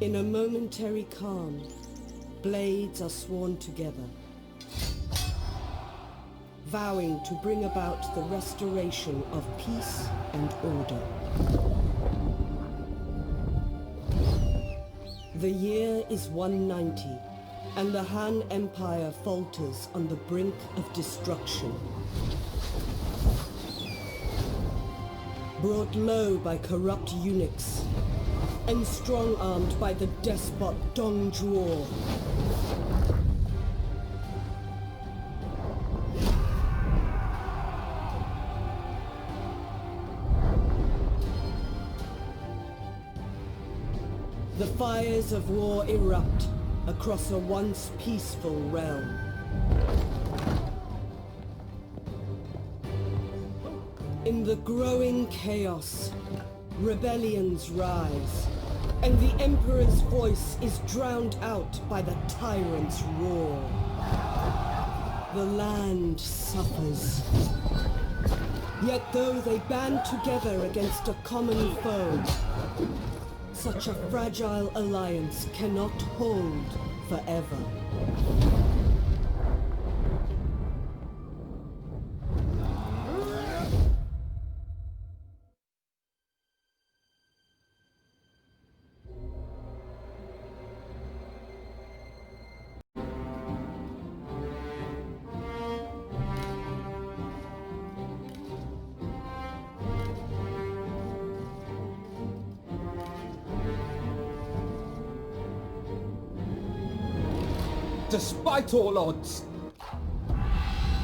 In a momentary calm, blades are sworn together, vowing to bring about the restoration of peace and order. The year is 190, and the Han Empire falters on the brink of destruction. Brought low by corrupt eunuchs, and strong-armed by the despot Dong Zhuo. The fires of war erupt across a once peaceful realm. In the growing chaos, rebellions rise, and the Emperor's voice is drowned out by the tyrant's roar. The land suffers. Yet though they band together against a common foe, such a fragile alliance cannot hold forever. Despite all odds!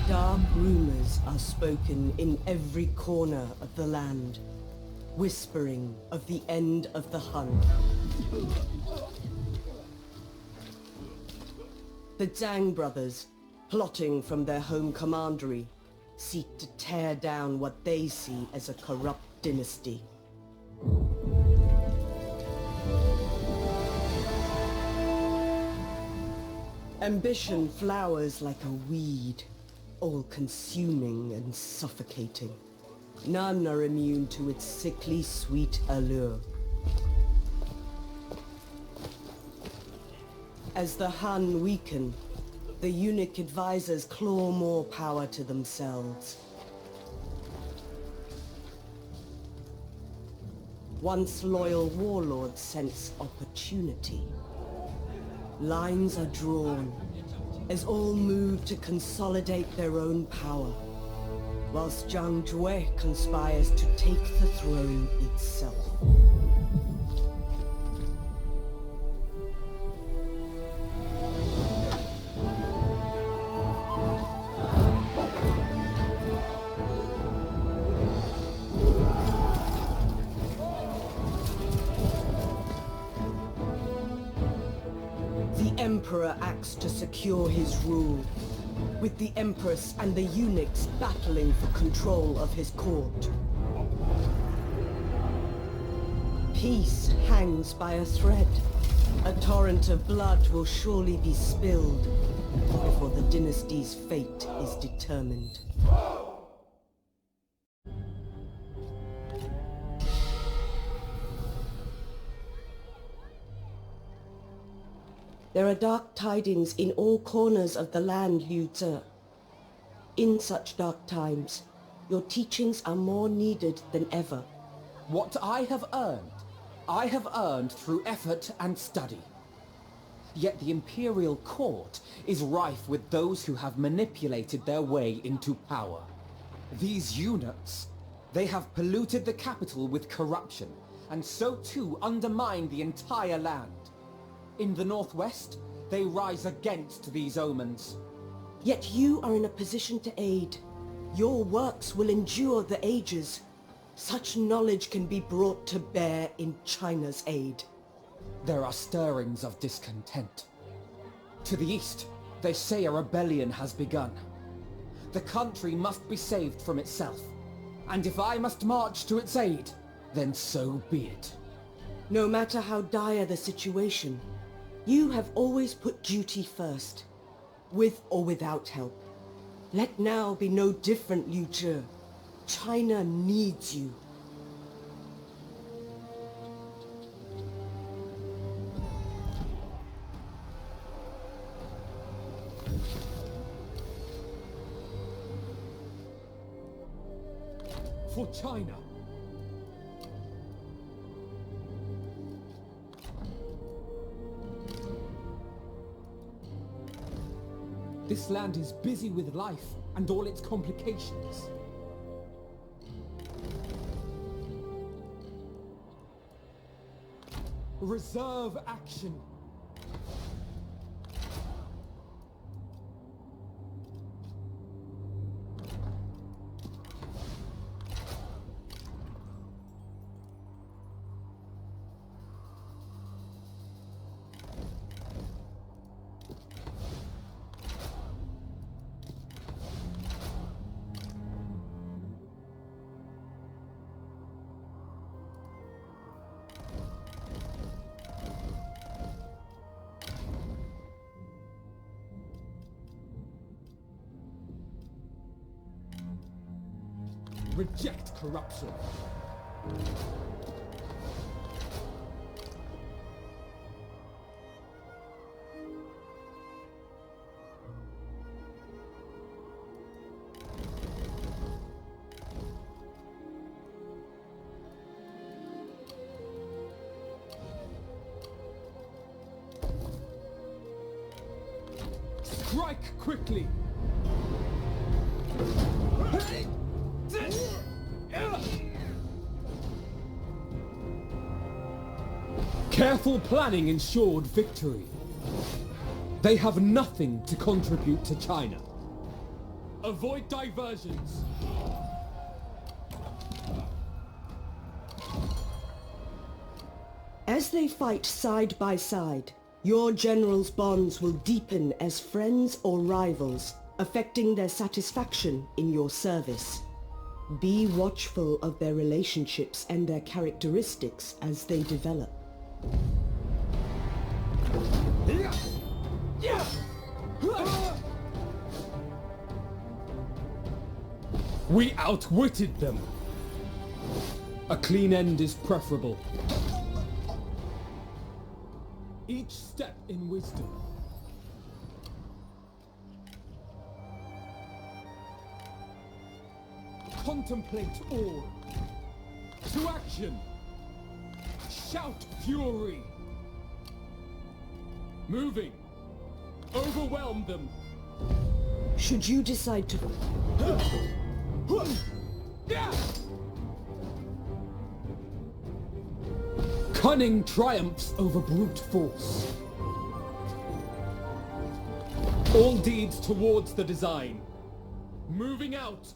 Dark rumors are spoken in every corner of the land, whispering of the end of the hunt. The Zhang brothers, plotting from their home commandery, seek to tear down what they see as a corrupt dynasty. Ambition flowers like a weed, all-consuming and suffocating. None are immune to its sickly sweet allure. As the Han weaken, the eunuch advisors claw more power to themselves. Once loyal warlords sense opportunity. Lines are drawn, as all move to consolidate their own power, whilst Zhang Jue conspires to take the throne itself. The Emperor acts to secure his rule, with the Empress and the eunuchs battling for control of his court. Peace hangs by a thread. A torrent of blood will surely be spilled before the dynasty's fate is determined. There are dark tidings in all corners of the land, Liu Ze. In such dark times, your teachings are more needed than ever. What I have earned through effort and study. Yet the Imperial Court is rife with those who have manipulated their way into power. These eunuchs, they have polluted the capital with corruption, and so too undermined the entire land. In the northwest, they rise against these omens. Yet you are in a position to aid. Your works will endure the ages. Such knowledge can be brought to bear in China's aid. There are stirrings of discontent. To the east, they say a rebellion has begun. The country must be saved from itself. And if I must march to its aid, then so be it. No matter how dire the situation, you have always put duty first, with or without help. Let now be no different, Liu Zhe. China needs you. for China. This land is busy with life and all its complications. Reserve action. Reject corruption. Strike quickly. Careful planning ensured victory. They have nothing to contribute to China. Avoid diversions. As they fight side by side, your generals' bonds will deepen as friends or rivals, affecting their satisfaction in your service. Be watchful of their relationships and their characteristics as they develop. We outwitted them. A clean end is preferable. Each step in wisdom. Contemplate all. To action. Shout fury. Moving. Overwhelm them. Should you decide to... Cunning triumphs over brute force. All deeds towards the design. Moving out.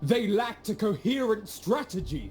They lacked a coherent strategy.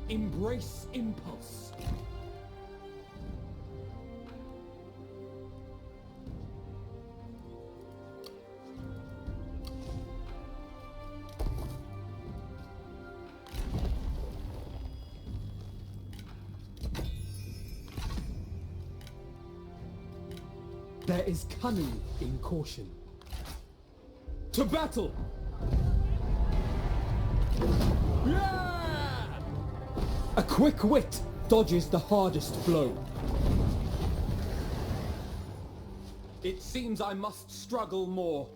Embrace impulse. There is cunning in caution. To battle! Yeah! A quick wit dodges the hardest blow. It seems I must struggle more.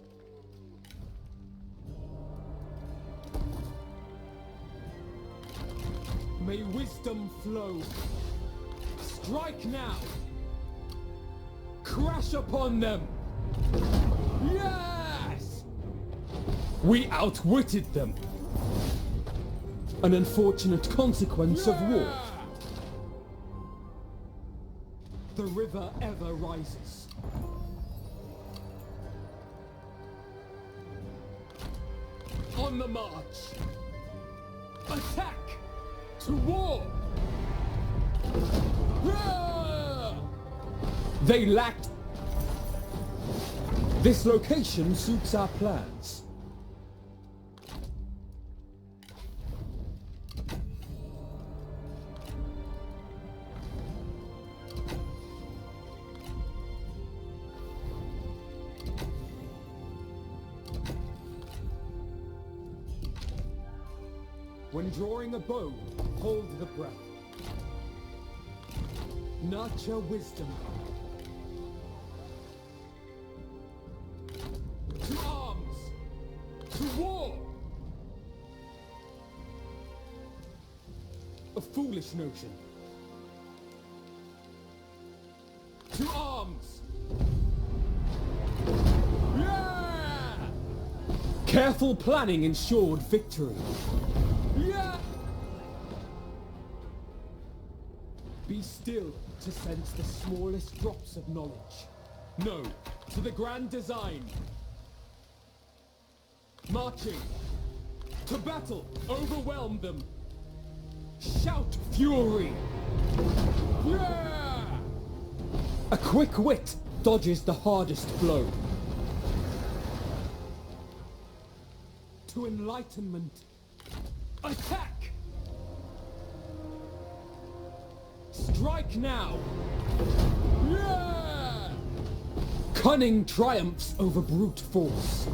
May wisdom flow. Strike now! Crash upon them! Yes! We outwitted them. An unfortunate consequence of war. The river ever rises. On the march. Attack! To war! They lacked... This location suits our plans. When drawing a bow, hold the breath. Nurture wisdom. To arms! To war! A foolish notion. To arms! Yeah! Careful planning ensured victory. Yeah! Be still to sense the smallest drops of knowledge. No, to the grand design. Marching. To battle. Overwhelm them. Shout fury. Yeah! A quick wit dodges the hardest blow. To enlightenment. Attack! Strike now! Yeah! Cunning triumphs over brute force.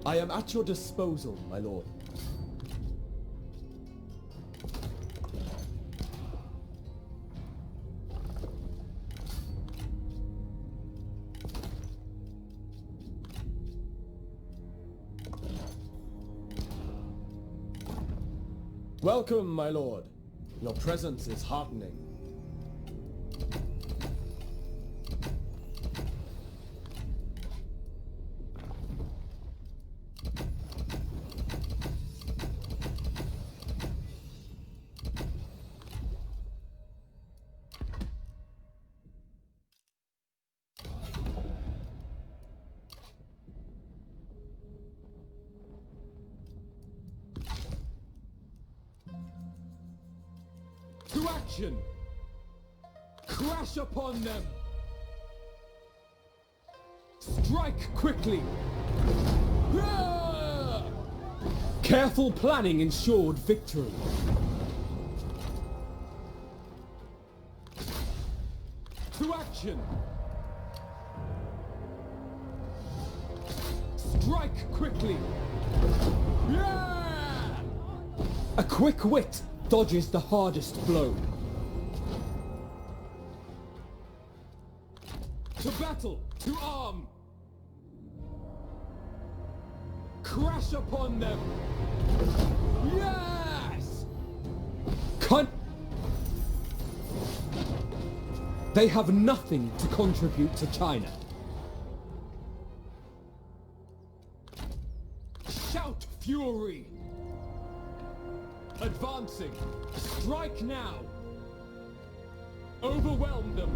I am at your disposal, my lord. Welcome, my lord. Your presence is heartening. To action! Crash upon them! Strike quickly! Ah! Careful planning ensured victory. To action! Strike quickly! Yeah! A quick wit dodges the hardest blow. To battle! To arm! Crash upon them! Yes! They have nothing to contribute to China. fury! Advancing! Strike now! Overwhelm them!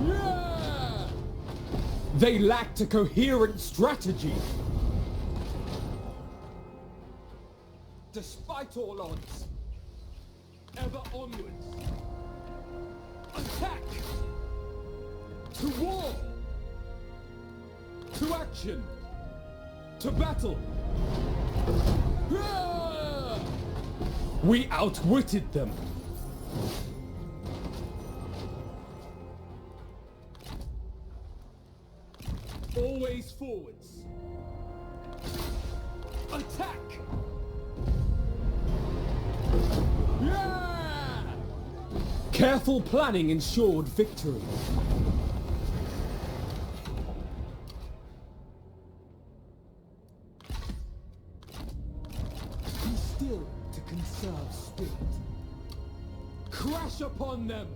Yeah! They lacked a coherent strategy. Despite all odds, ever onwards. Attack! To war! To action! To battle! Ah! We outwitted them. Always forwards. Attack! Yeah! Careful planning ensured victory. Be still to conserve spirit. Crash upon them!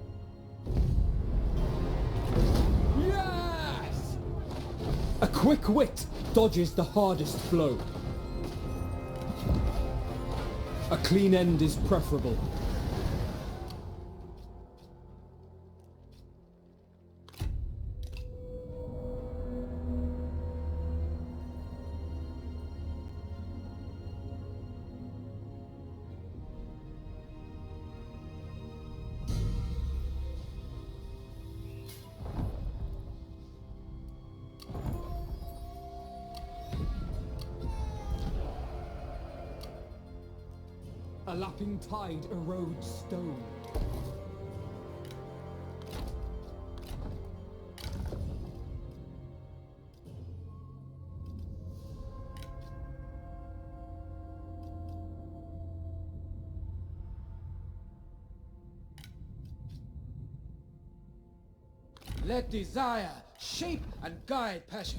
Yes! A quick wit dodges the hardest blow. A clean end is preferable. A lapping tide erodes stone. Let desire shape and guide passion.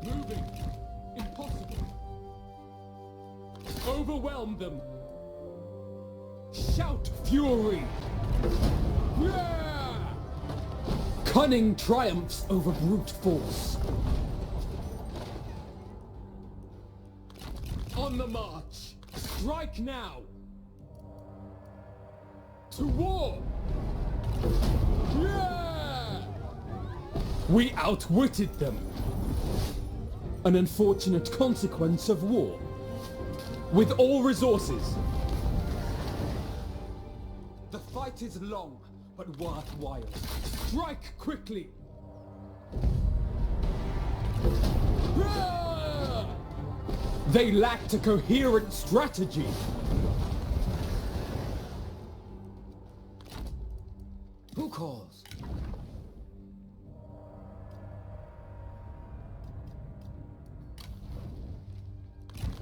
Moving. Impossible. Overwhelm them. Shout fury. Yeah! Cunning triumphs over brute force. On the march. Strike now. To war. Yeah! We outwitted them. An unfortunate consequence of war. With all resources. The fight is long, but worthwhile. Strike quickly. Ah! They lacked a coherent strategy. Who calls?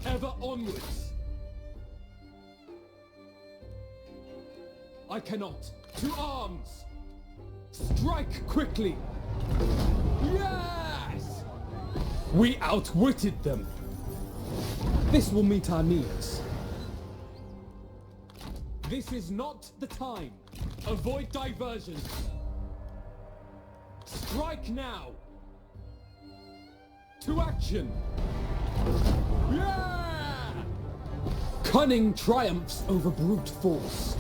Ever onwards. I cannot. To arms. Strike quickly. Yes! We outwitted them. This will meet our needs. This is not the time. Avoid diversions. Strike now. To action. Yeah! Cunning triumphs over brute force.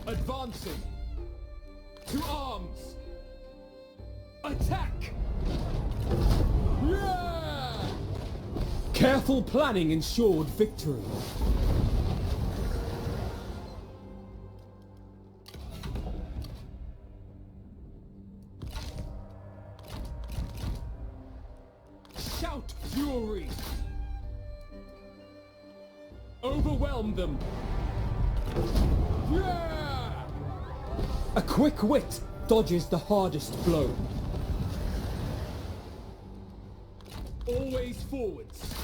Advancing. To arms. Attack! Yeah! Careful planning ensured victory. Shout fury! Overwhelm them! Yeah! A quick wit dodges the hardest blow. Always forwards!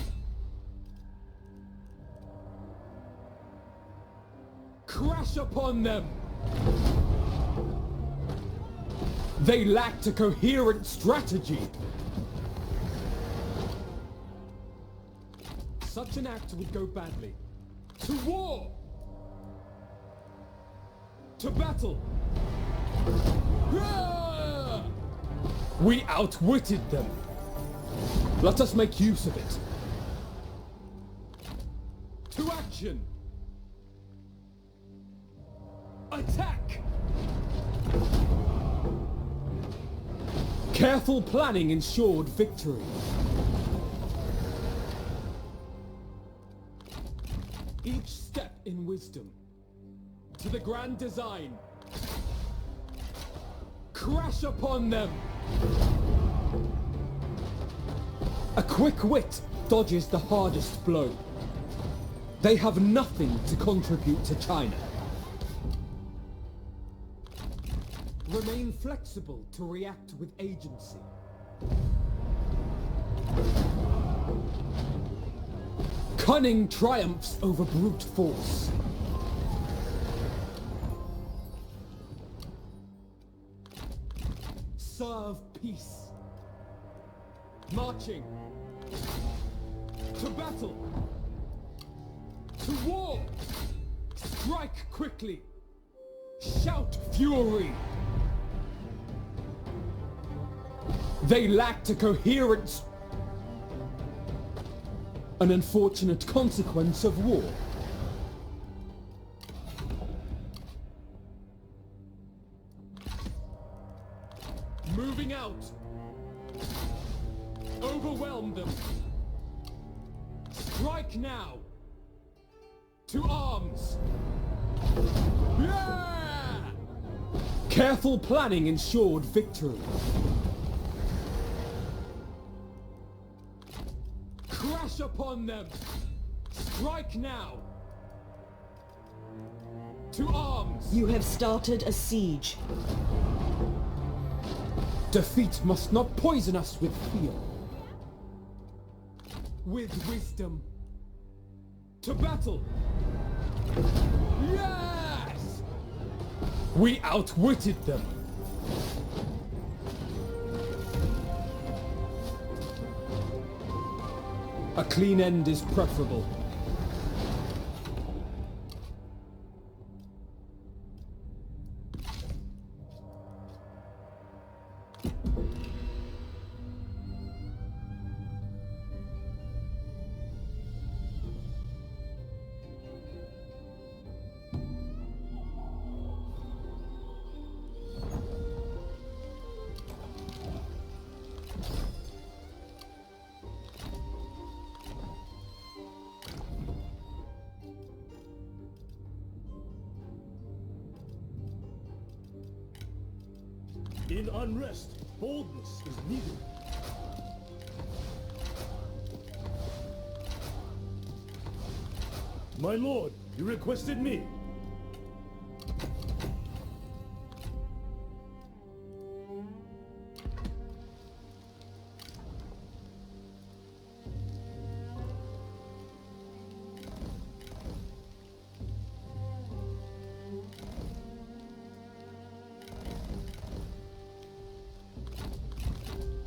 Crash upon them! They lacked a coherent strategy. Such an act would go badly. To war! To battle! Yeah! We outwitted them. Let us make use of it. To action! Attack! Careful planning ensured victory. Each step in wisdom. To the grand design. Crash upon them! A quick wit dodges the hardest blow. They have nothing to contribute to China. Remain flexible to react with agency. Cunning triumphs over brute force. Serve peace. Marching. To battle. To war. Strike quickly. Shout fury. They lacked a coherent... An unfortunate consequence of war. Moving out. Overwhelm them. Strike now. To arms. Yeah! Careful planning ensured victory. Crash upon them. Strike now. To arms. You have started a siege. Defeat must not poison us with fear. With wisdom. To battle. Yes! We outwitted them. A clean end is preferable. In unrest, boldness is needed. My lord, you requested me.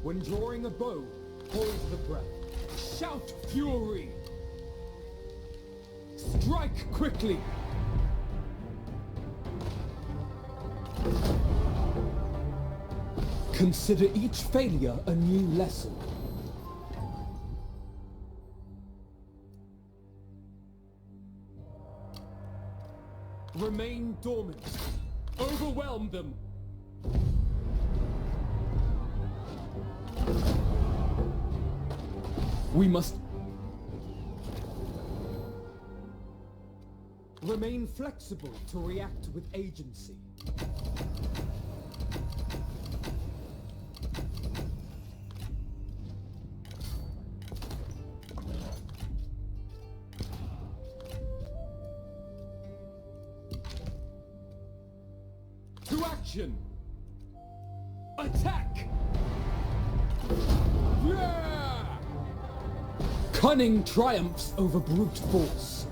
When drawing a bow, hold the breath. Shout fury! Strike quickly! Consider each failure a new lesson. Remain dormant. Overwhelm them. We must remain flexible to react with agency. To action! Attack! Yeah! Cunning triumphs over brute force.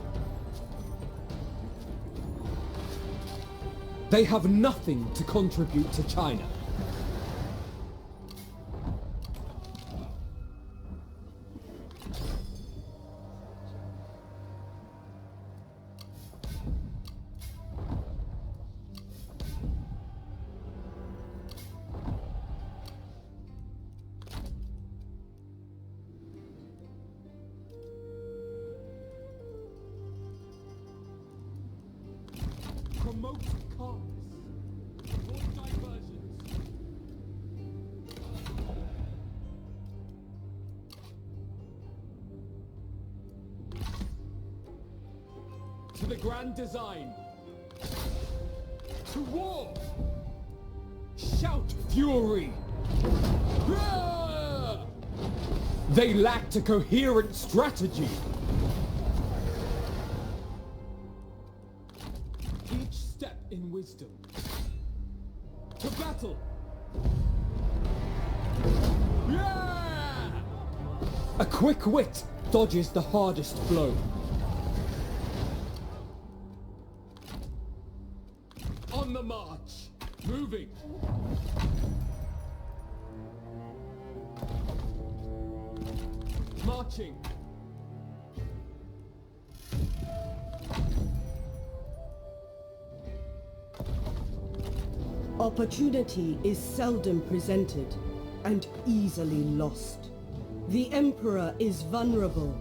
They have nothing to contribute to China. Promote calmness. Avoid diversions. To the grand design. To war. Shout fury. They lacked a coherent strategy. Each step in wisdom. To battle. Yeah! A quick wit dodges the hardest blow. On the march. Moving. Marching. Opportunity is seldom presented and easily lost. The Emperor is vulnerable.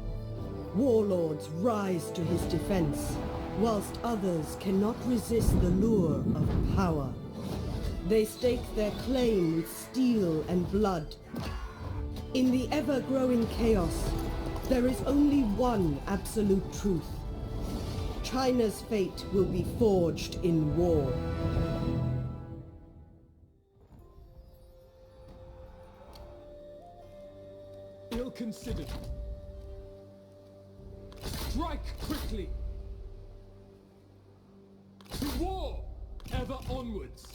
Warlords rise to his defense, whilst others cannot resist the lure of power. They stake their claim with steel and blood. In the ever-growing chaos, there is only one absolute truth. China's fate will be forged in war. Ill-considered. Strike quickly. To war! Ever onwards.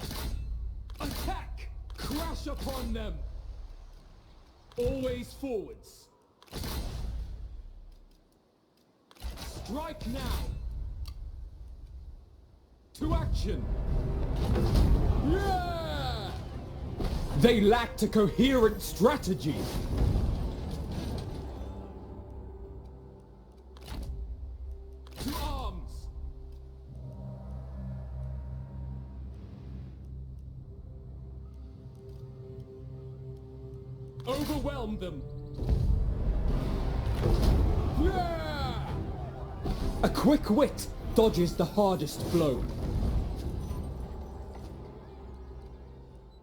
Attack! Crash upon them! Always forwards. Strike now! To action! Yeah! They lacked a coherent strategy. To arms! Overwhelm them! Yeah! A quick wit dodges the hardest blow.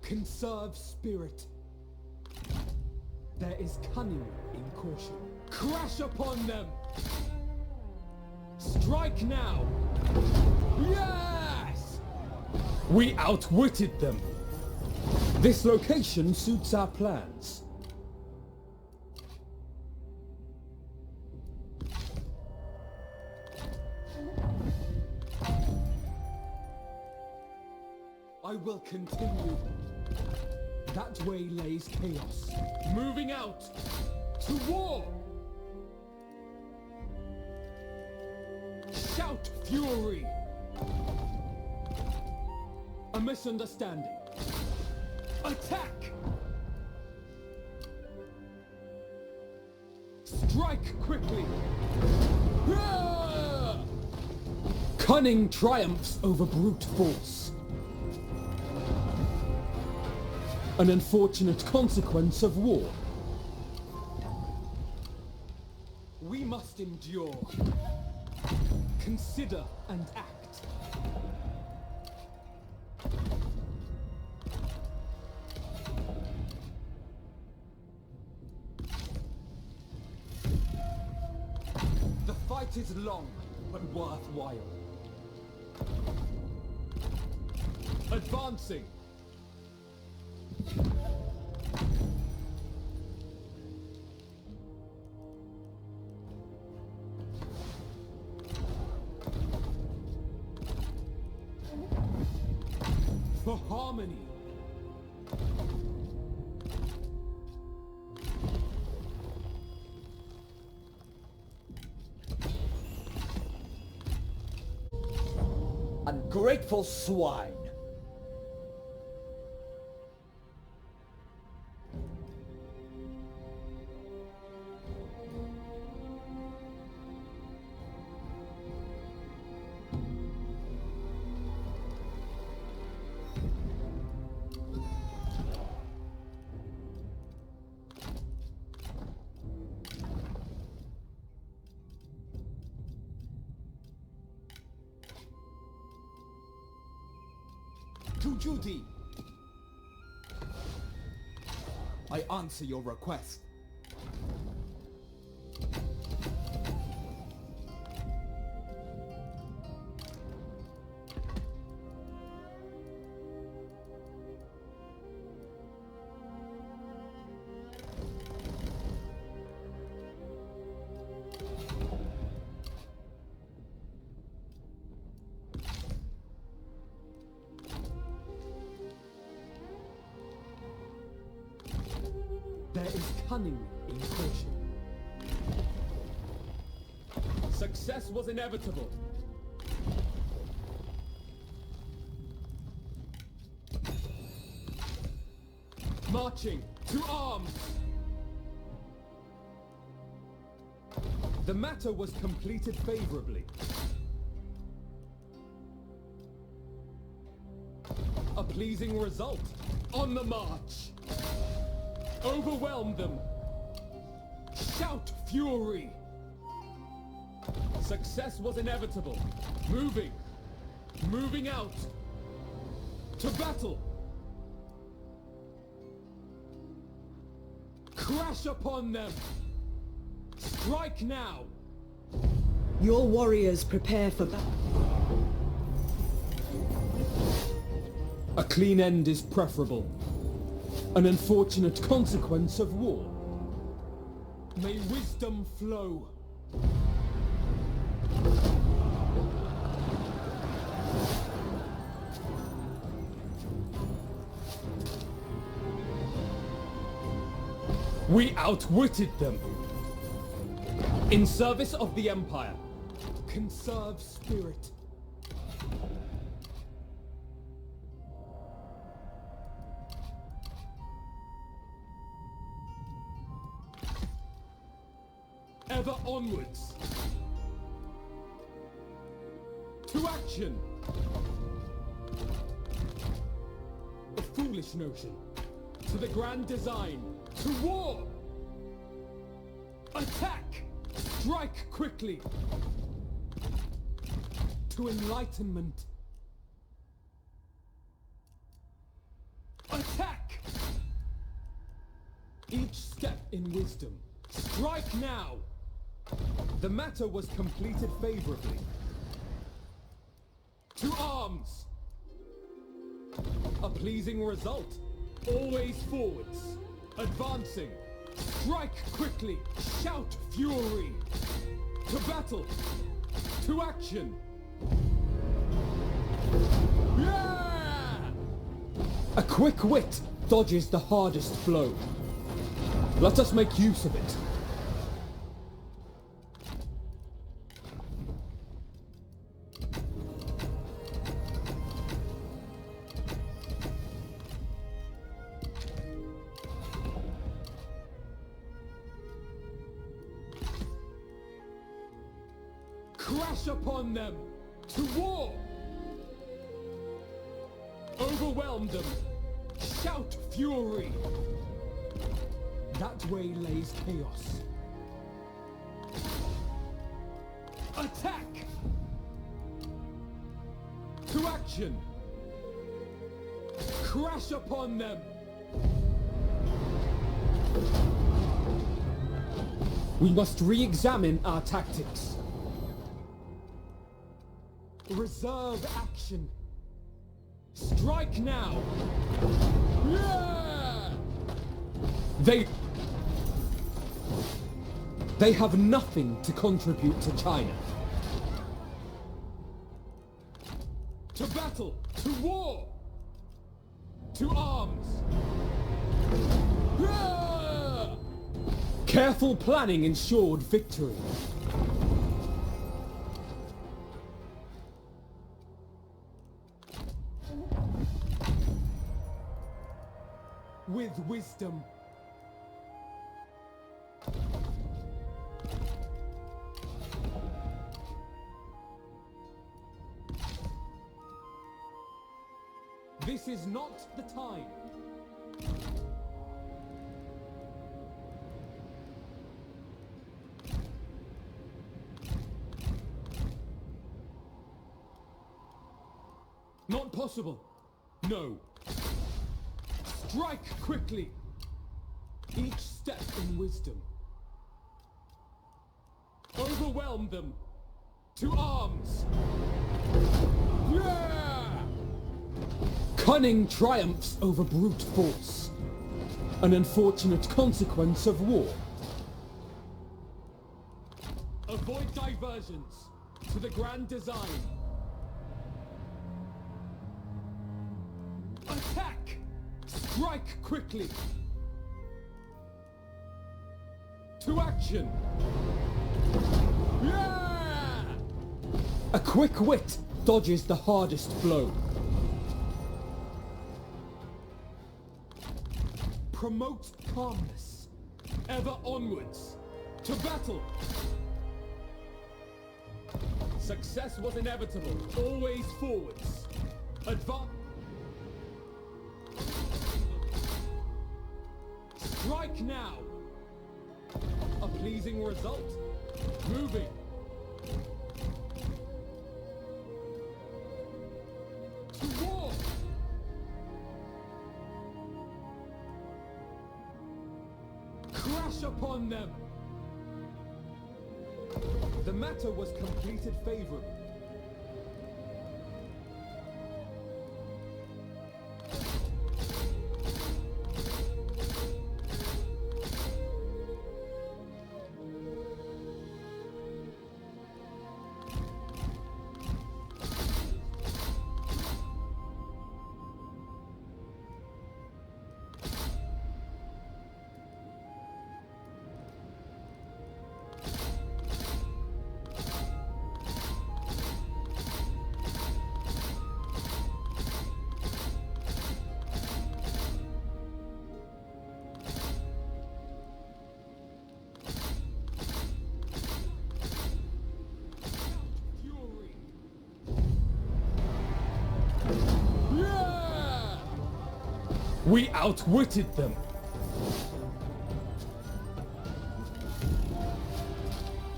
Conserve spirit. There is cunning in caution. Crash upon them! Strike now! Yes! We outwitted them. This location suits our plans. I will continue. That way lays chaos. Moving out! To war! Shout fury! A misunderstanding. Attack! Strike quickly! Ah! Cunning triumphs over brute force. An unfortunate consequence of war. We must endure. Consider and act. The fight is long, but worthwhile. Advancing! For harmony! Ungrateful swine! To duty! I answer your request. There is cunning in caution. Success was inevitable. Marching to arms! The matter was completed favorably. A pleasing result. On the march! Overwhelm them! Shout fury! Success was inevitable. Moving! Moving out! To battle! Crash upon them! Strike now! Your warriors prepare for battle. A clean end is preferable. An unfortunate consequence of war. May wisdom flow. We outwitted them. In service of the Empire. Conserve spirit. Ever onwards. To action. A foolish notion. To the grand design. To war. Attack. Strike quickly. To enlightenment. Attack. Each step in wisdom. Strike now. The matter was completed favorably. To arms! A pleasing result. Always forwards. Advancing. Strike quickly. Shout fury. To battle. To action. Yeah! A quick wit dodges the hardest blow. Let us make use of it. Crash upon them! To war! Overwhelm them! Shout fury! That way lays chaos. Attack! To action! Crash upon them! We must re-examine our tactics. Reserve action. Strike now! Yeah! They have nothing to contribute to China. To battle! To war! To arms! Yeah! Careful planning ensured victory. With wisdom. This is not the time. Not possible. No. Strike quickly. Each step in wisdom. Overwhelm them. To arms. Yeah! Cunning triumphs over brute force. An unfortunate consequence of war. Avoid diversions to the grand design. Attack! Strike quickly! To action! Yeah! A quick wit dodges the hardest blow. Promote calmness. Ever onwards. To battle! Success was inevitable. Always forwards. Advance. Strike now! A pleasing result. Moving. To war! Crash upon them! The matter was completed favorably. We outwitted them!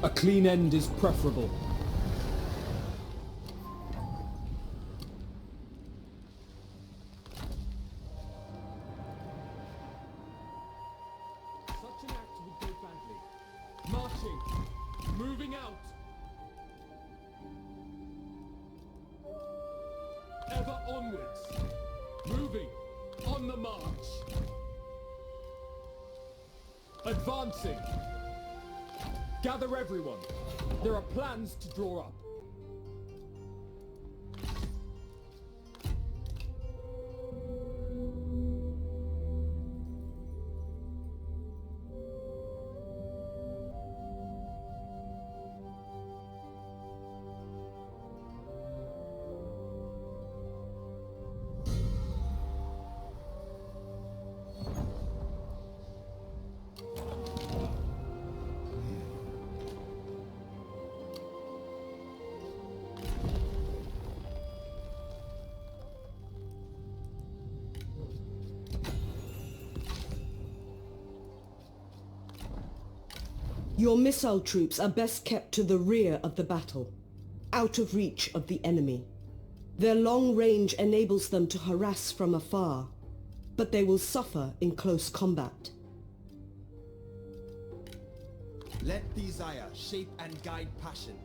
A clean end is preferable. Such an act would go badly. Marching! Moving out! Ever onwards! Moving! On the march! Advancing! Gather everyone! There are plans to draw up. Your missile troops are best kept to the rear of the battle, out of reach of the enemy. Their long range enables them to harass from afar, but they will suffer in close combat. Let desire shape and guide passion.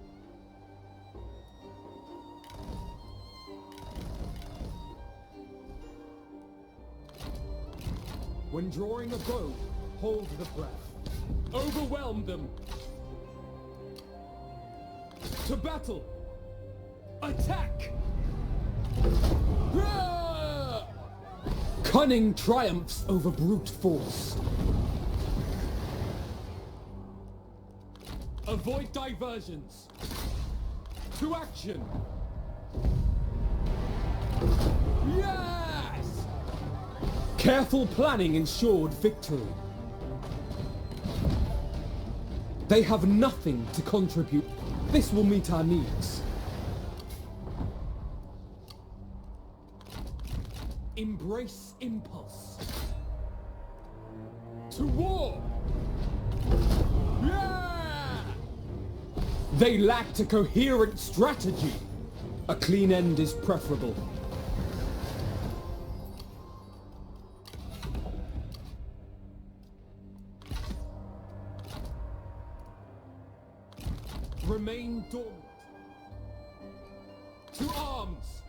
When drawing a bow, hold the breath. Overwhelm them. To battle! Attack! Ah! Cunning triumphs over brute force. Avoid diversions. To action! Yes! Careful planning ensured victory. They have nothing to contribute. This will meet our needs. Embrace impulse. To war! Yeah! They lacked a coherent strategy. A clean end is preferable. Remain dormant. To arms!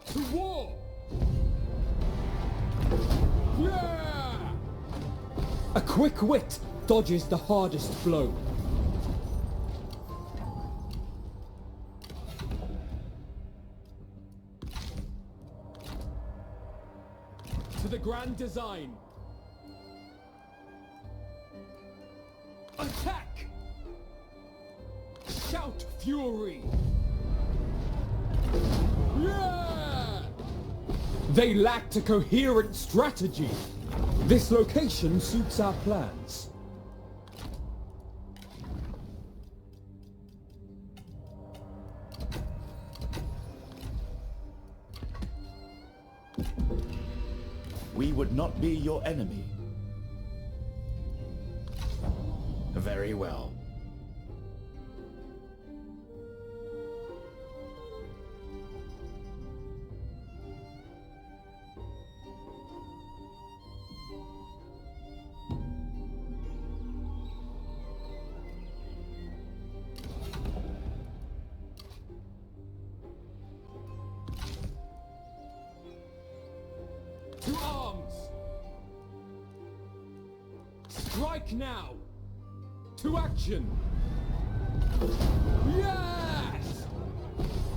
To war! Yeah! A quick wit dodges the hardest blow. To the grand design. Attack! Shout fury! Yeah! They lacked a coherent strategy. This location suits our plans. We would not be your enemy. Very well. To arms! Strike now! To action! Yes!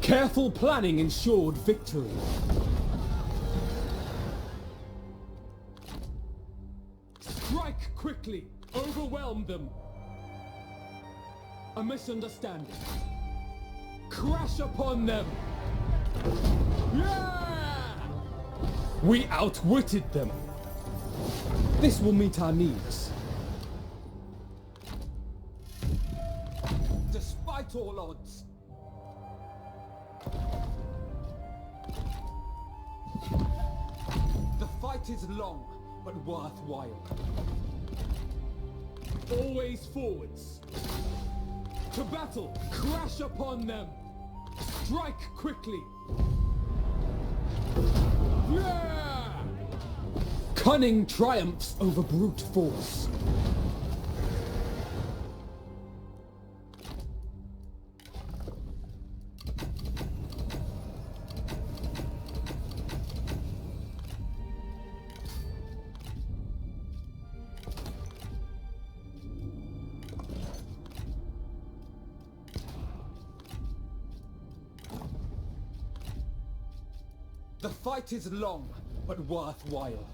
Careful planning ensured victory. Strike quickly! Overwhelm them! A misunderstanding. Crash upon them! Yeah! We outwitted them. This will meet our needs. Despite all odds. The fight is long, but worthwhile. Always forwards. To battle! Crash upon them! Strike quickly! Yeah! Cunning triumphs over brute force. The fight is long, but worthwhile.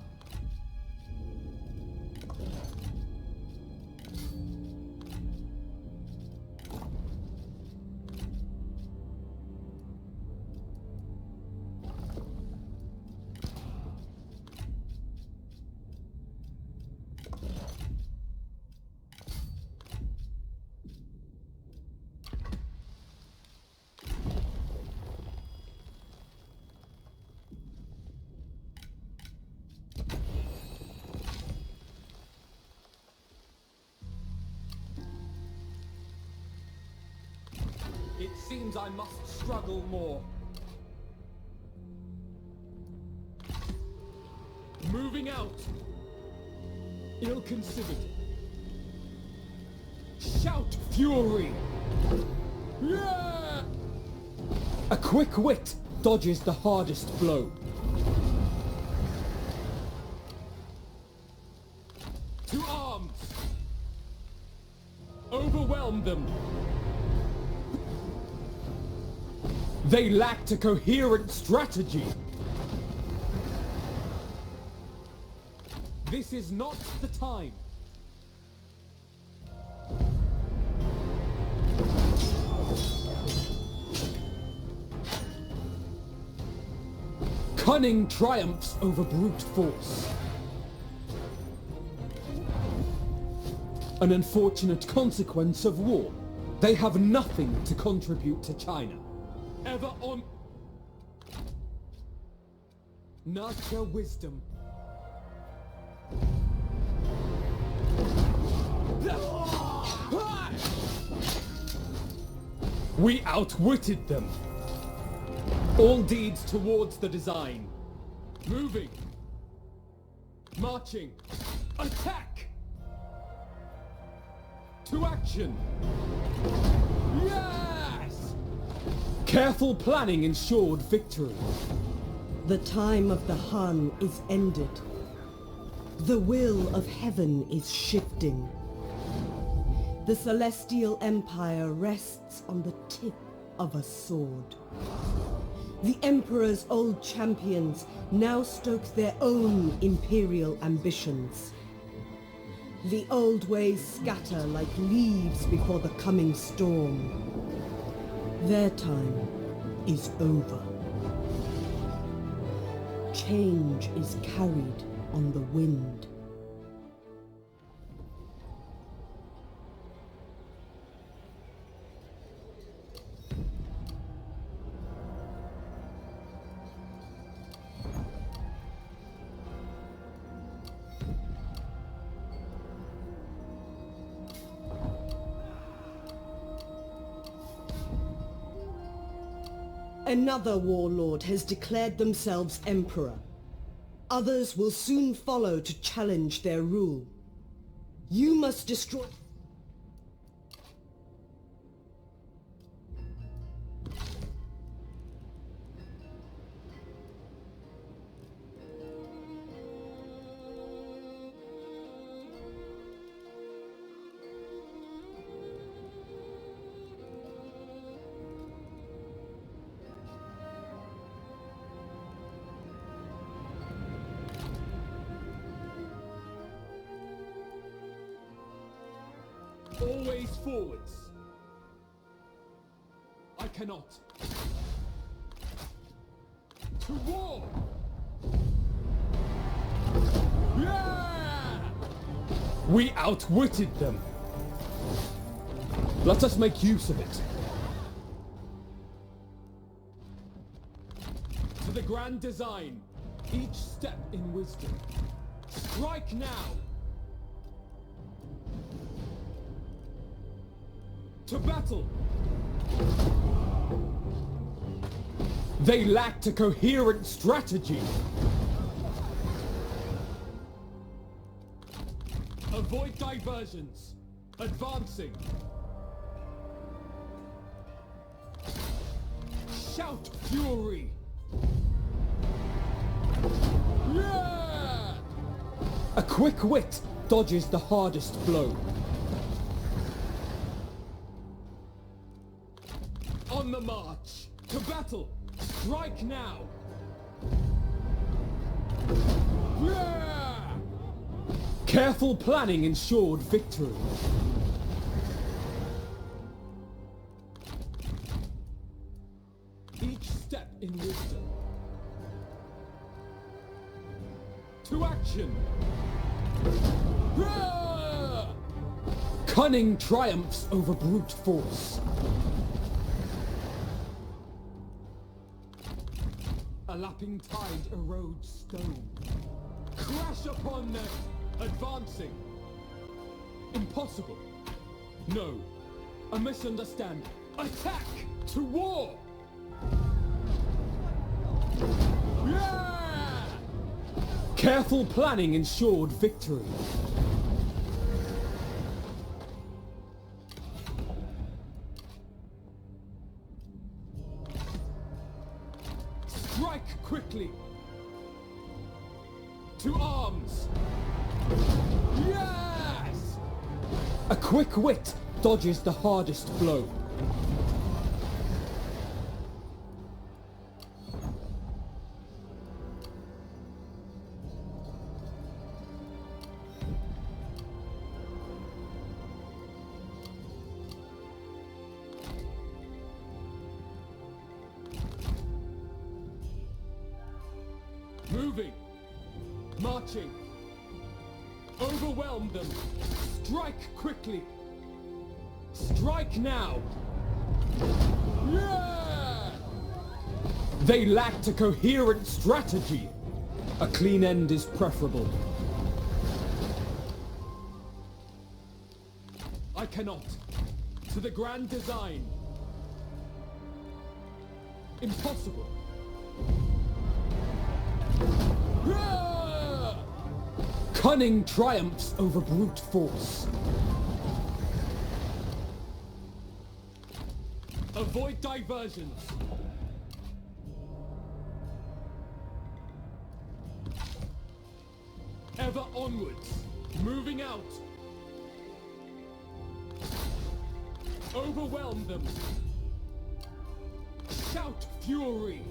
It seems I must struggle more. Moving out. Ill-considered. Shout fury! Yeah! A quick wit dodges the hardest blow. To arms! Overwhelm them! They lacked a coherent strategy! This is not the time! Cunning triumphs over brute force. An unfortunate consequence of war. They have nothing to contribute to China. Ever on... Nurture wisdom. We outwitted them. All deeds towards the design. Moving. Marching. Attack! To action! Yes! Careful planning ensured victory. The time of the Han is ended. The will of heaven is shifting. The Celestial Empire rests on the tip of a sword. The Emperor's old champions now stoke their own imperial ambitions. The old ways scatter like leaves before the coming storm. Their time is over. Change is carried on the wind. Another warlord has declared themselves emperor. Others will soon follow to challenge their rule. You must destroy... Always forwards. I cannot. To war! Yeah! We outwitted them. Let us make use of it. To the grand design, each step in wisdom. Strike now! To battle! They lacked a coherent strategy! Avoid diversions! Advancing! Shout fury! Yeah! A quick wit dodges the hardest blow. On the march! To battle! Strike now! Yeah! Careful planning ensured victory. Each step in wisdom. To action! Yeah! Cunning triumphs over brute force. A lapping tide erodes stone. Crash upon them! Advancing! Impossible! No. A misunderstanding. Attack! To war! Yeah! Careful planning ensured victory. Strike quickly! To arms! Yes! A quick wit dodges the hardest blow. Moving! Marching! Overwhelm them! Strike quickly! Strike now! Yeah! They lacked a coherent strategy! A clean end is preferable. I cannot. To the grand design. Impossible. Cunning triumphs over brute force. Avoid diversions. Ever onwards. Moving out. Overwhelm them. Shout fury.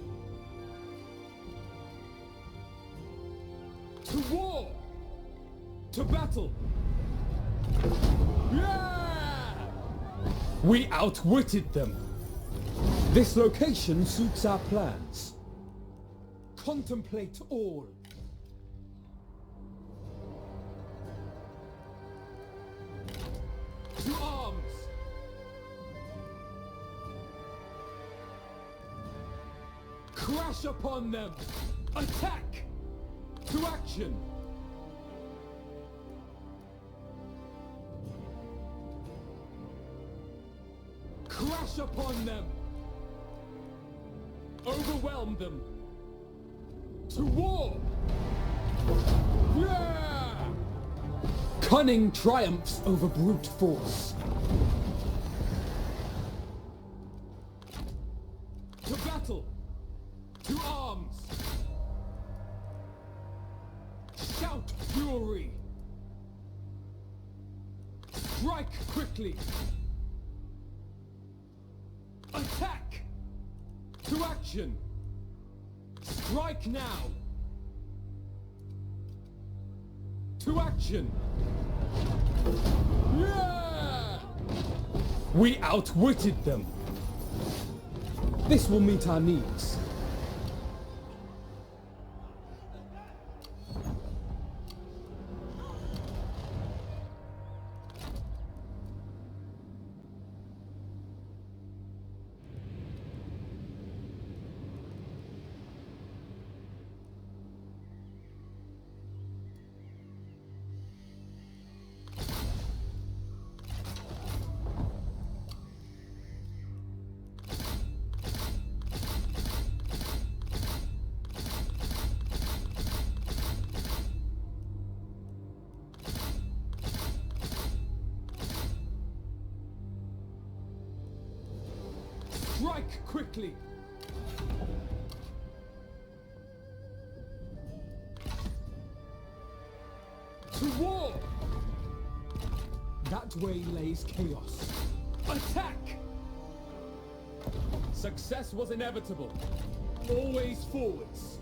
To war! To battle! Yeah! We outwitted them! This location suits our plans. Contemplate all. To arms! Crash upon them! Attack! To action! Crash upon them! Overwhelm them! To war! Yeah! Cunning triumphs over brute force. To battle! To arms! Shout fury! Strike quickly! Attack! To action! Strike now! To action! Yeah! We outwitted them! This will meet our needs. Strike quickly! To war! That way lays chaos. Attack! Success was inevitable. Always forwards.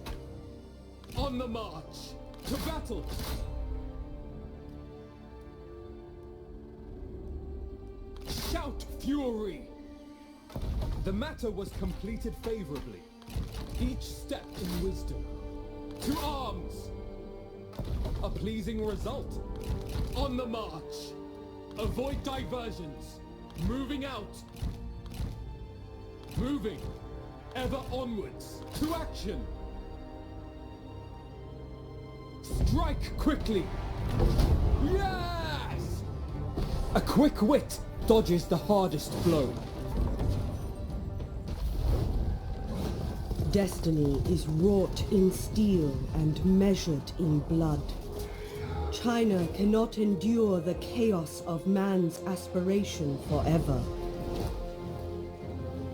On the march. To battle! Shout fury! The matter was completed favorably. Each step in wisdom. To arms! A pleasing result. On the march. Avoid diversions. Moving out. Moving. Ever onwards. To action. Strike quickly. Yes! A quick wit dodges the hardest blow. Destiny is wrought in steel and measured in blood. China cannot endure the chaos of man's aspiration forever.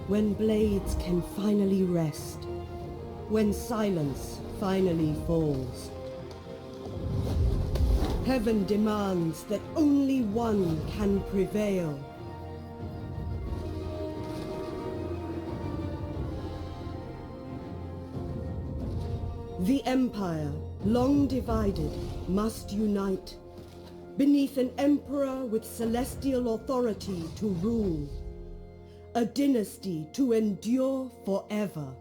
When blades can finally rest, when silence finally falls. Heaven demands that only one can prevail. The Empire, long divided, must unite beneath an emperor with celestial authority to rule, a dynasty to endure forever.